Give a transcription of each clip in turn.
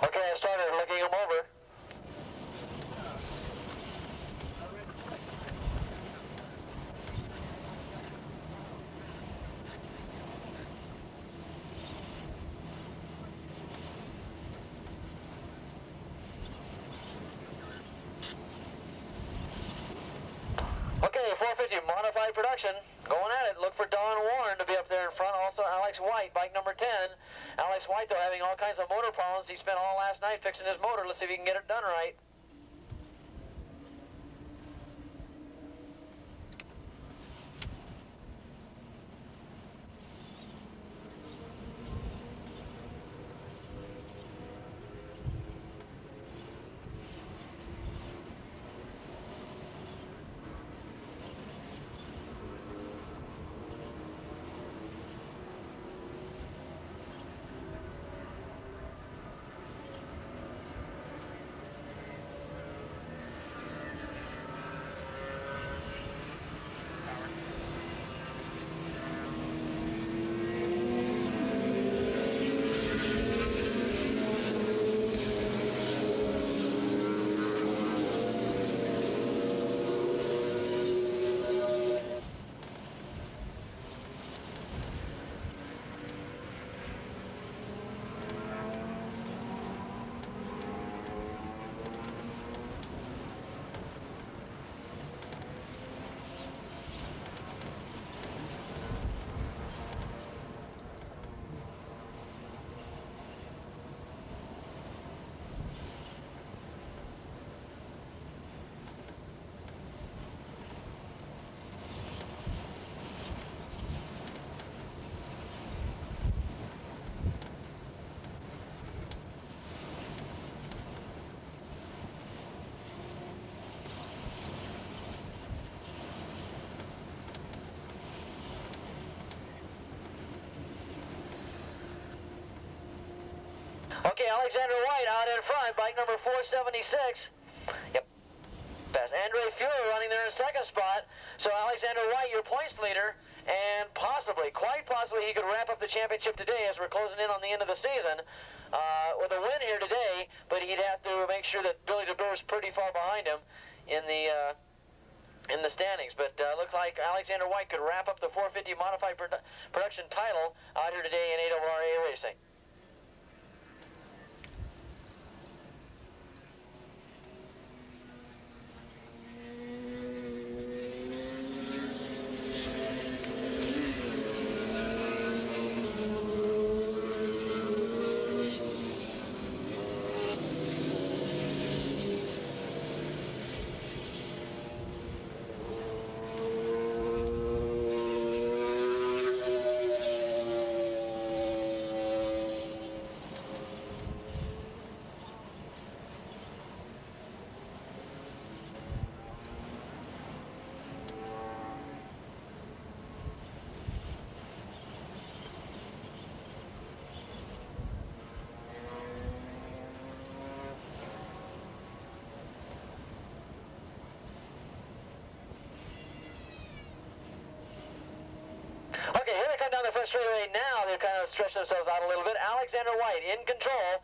Okay, I started looking them over. Okay, 450 modified production. Going at it. Look for Don Warren to be up there in front. Also Alex White, bike number 10. Alex White, though, having all kinds of motor problems. He spent all last night fixing his motor. Let's see if he can get it done right. Okay, Alexander White out in front, bike number 476. Yep. Best. Andre Fuhrer running there in second spot. So Alexander White, your points leader, and possibly, quite possibly, he could wrap up the championship today as we're closing in on the end of the season with a win here today, but he'd have to make sure that Billy DeBeer is pretty far behind him in the standings. But looks like Alexander White could wrap up the 450 modified production title out here today in ARRA racing. Okay, here they come down the first straightaway now. They've kind of stretched themselves out a little bit. Alexander White in control.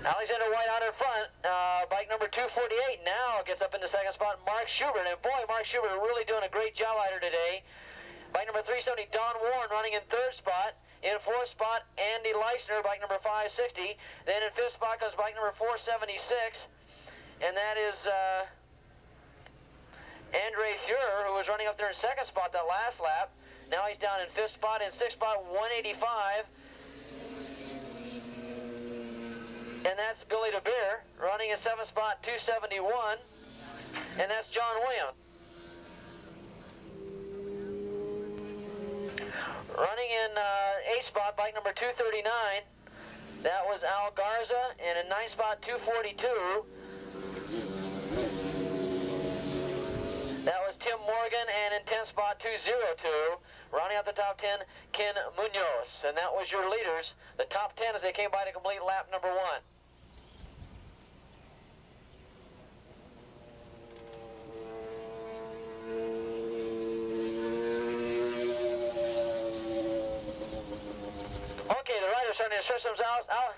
Alexander White out in front, bike number 248 now gets up into second spot, Mark Schubert, and boy, Mark Schubert really doing a great job out here today. Bike number 370, Don Warren running in third spot. In fourth spot, Andy Leisner, bike number 560. Then in fifth spot comes bike number 476, and that is Andre Fuhrer, who was running up there in second spot that last lap. Now he's down in fifth spot. In sixth spot, 185. And that's Billy DeBeer running in seventh spot, 271. And that's John Williams. Running in eighth spot, bike number 239. That was Al Garza. And in ninth spot, 242. That was Tim Morgan, and in 10th spot 202. Rounding out the top 10, Ken Munoz. And that was your leaders, the top 10 as they came by to complete lap number 1. Okay, the riders starting to stretch themselves out.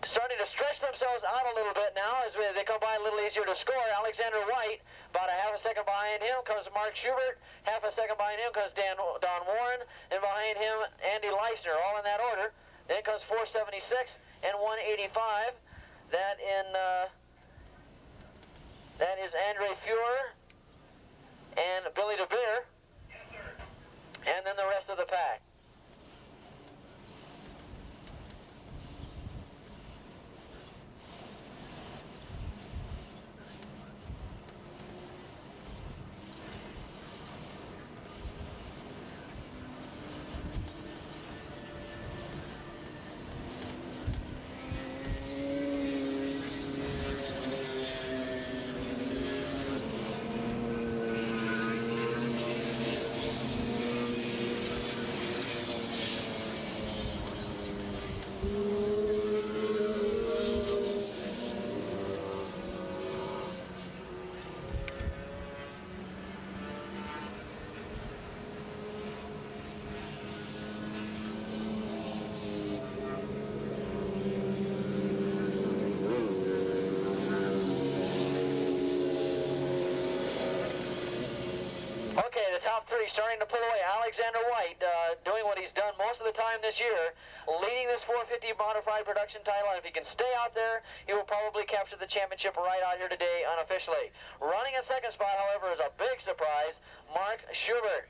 Starting to stretch themselves out a little bit now as they come by a little easier to score. Alexander White, about a half a second behind him comes Mark Schubert. Half a second behind him comes Don Warren. And behind him, Andy Leisner, all in that order. Then comes 476 and 185. That is Andre Fuhrer and Billy DeBeer. Yes, sir. And then the rest of the pack. Okay, the top 3 starting to pull away. Alexander White doing what he's done most of the time this year, leading this 450 modified production title, and if he can stay out there, he will probably capture the championship right out here today unofficially. Running in second spot, however, is a big surprise, Mark Schubert.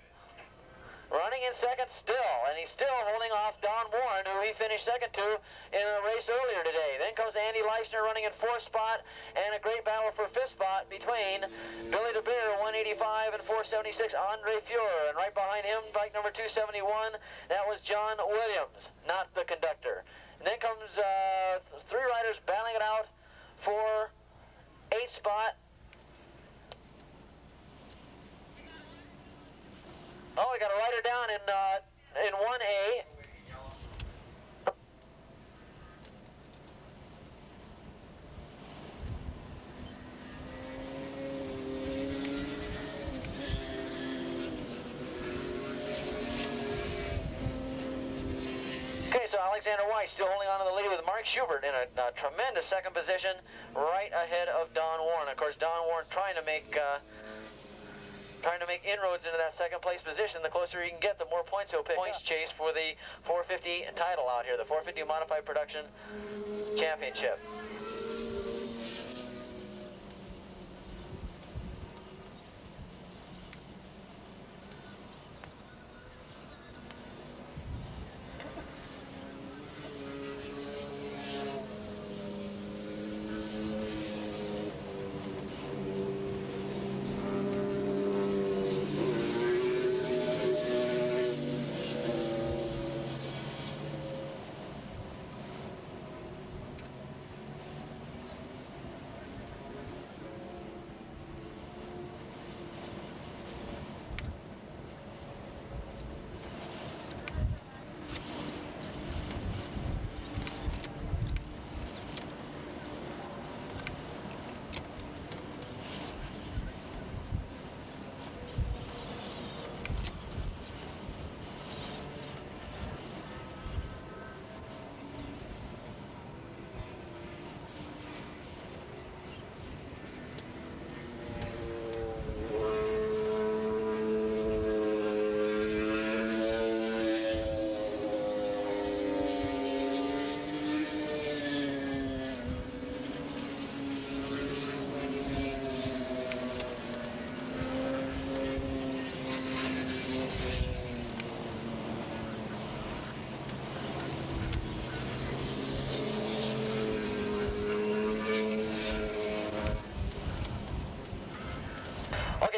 Running in second still, and he's still holding off Don Warren, who he finished second to in a race earlier today. Then comes Andy Leisner running in fourth spot, and a great battle for fifth spot between Billy DeBeer, 185, and 476, Andre Fuhrer. And right behind him, bike number 271, that was John Williams, not the conductor. And then comes 3 riders battling it out for 8th spot. Oh, we got a rider down in 1A. Okay, so Alexander White still holding on to the lead with Mark Schubert in a tremendous second position, right ahead of Don Warren. Of course, Don Warren trying to make inroads into that second place position. The closer he can get, the more points he'll pick. Points chase for the 450 title out here, the 450 Modified Production Championship.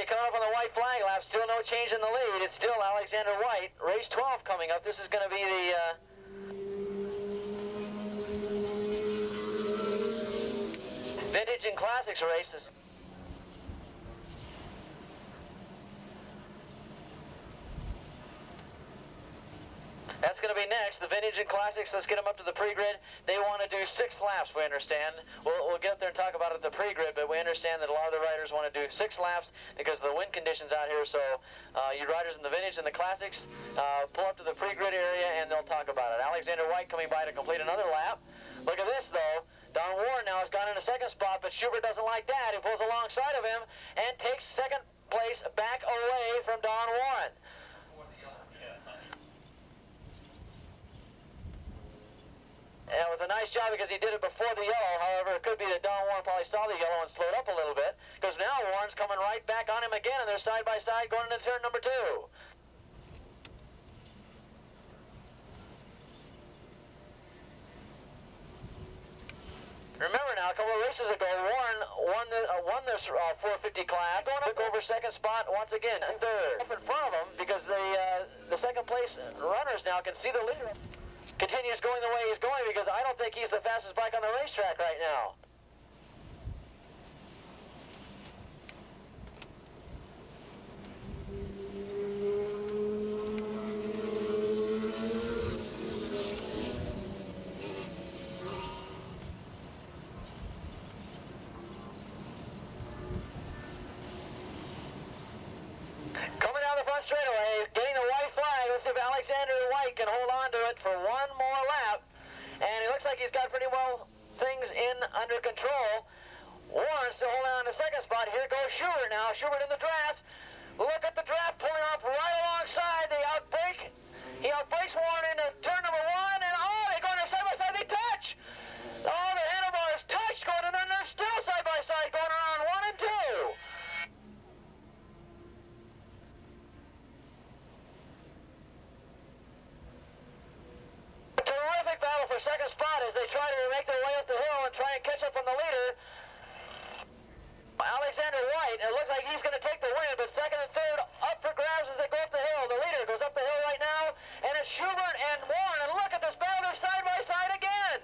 Coming up on the white flag lap, still no change in the lead. It's still Alexander White. Race 12 coming up. This is going to be the Vintage and Classics race. That's going to be next. The Vintage and Classics, let's get them up to the pre-grid. They want to do 6 laps, we understand. We'll get up there and talk about it at the pre-grid, but we understand that a lot of the riders want to do 6 laps because of the wind conditions out here. So you riders in the Vintage and the Classics, pull up to the pre-grid area and they'll talk about it. Alexander White coming by to complete another lap. Look at this, though. Don Warren now has gone into second spot, but Schubert doesn't like that. He pulls alongside of him and takes second place back away from Don Warren. And it was a nice job because he did it before the yellow. However, it could be that Don Warren probably saw the yellow and slowed up a little bit, because now Warren's coming right back on him again, and they're side by side going into turn number 2. Remember now, a couple of races ago, Warren won this 450 class, going up over second spot once again, and third. Up in front of him, because the second place runners now can see the leader. Continues going the way he's going because I don't think he's the fastest bike on the racetrack right now. Coming down the front straightaway, getting the white flag. Let's see if Alexander White can hold on to it for one more lap. And it looks like he's got pretty well things under control. Warren still holding on to second spot. Here goes Schubert now. Schubert in the draft. Look at the draft pulling off right alongside. They outbrake. He outbrakes Warren into turn number 1. And oh, they go into side by side. They touch. Oh, the handlebars touched going, and then they're still side by side going around 1 and 2. Terrific battle for second spot as they try to make their way up the hill and try and catch up on the leader. Alexander White, it looks like he's going to take the win, but second and third up for grabs as they go up the hill. The leader goes up the hill right now, and it's Schubert and Warren, and look at this battle, they're side by side again.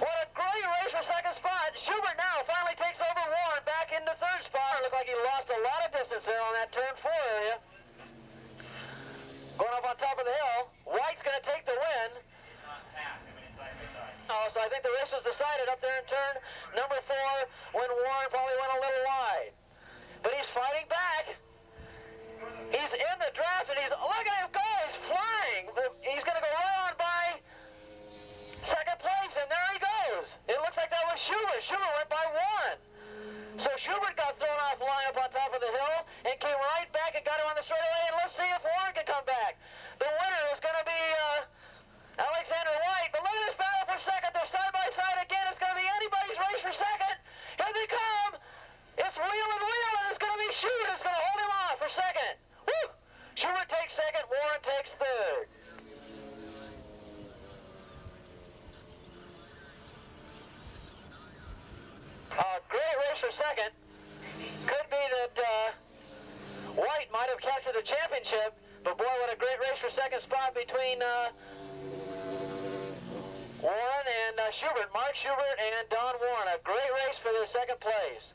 What a great race for second spot. Schubert now finally takes over Warren back into third spot. It looked like he lost a lot of distance there on that turn 4 area. Going up on top of the hill. White's going to take the win. Oh, so I think the race was decided up there in turn number 4 when Warren probably went a little wide. But he's fighting back. He's in the draft and look at him go, he's flying. He's going to go right on by second place, and there he goes. It looks like that was Schubert. Schubert went by Warren. So Schubert got thrown off line up on top of the hill and came right back and got him on the straightaway, and let's see if Warren can come back. The winner is going to be Alexander White, but look at this battle for second. They're side by side again. It's going to be anybody's race for second. Here they come. It's wheel and wheel, and it's going to be Schubert who's going to hold him off for second. Woo! Schubert takes second, Warren takes third. Great race for second. Could be that White might have captured the championship, but boy, what a great race for second spot between Warren and Schubert. Mark Schubert and Don Warren. A great race for the second place.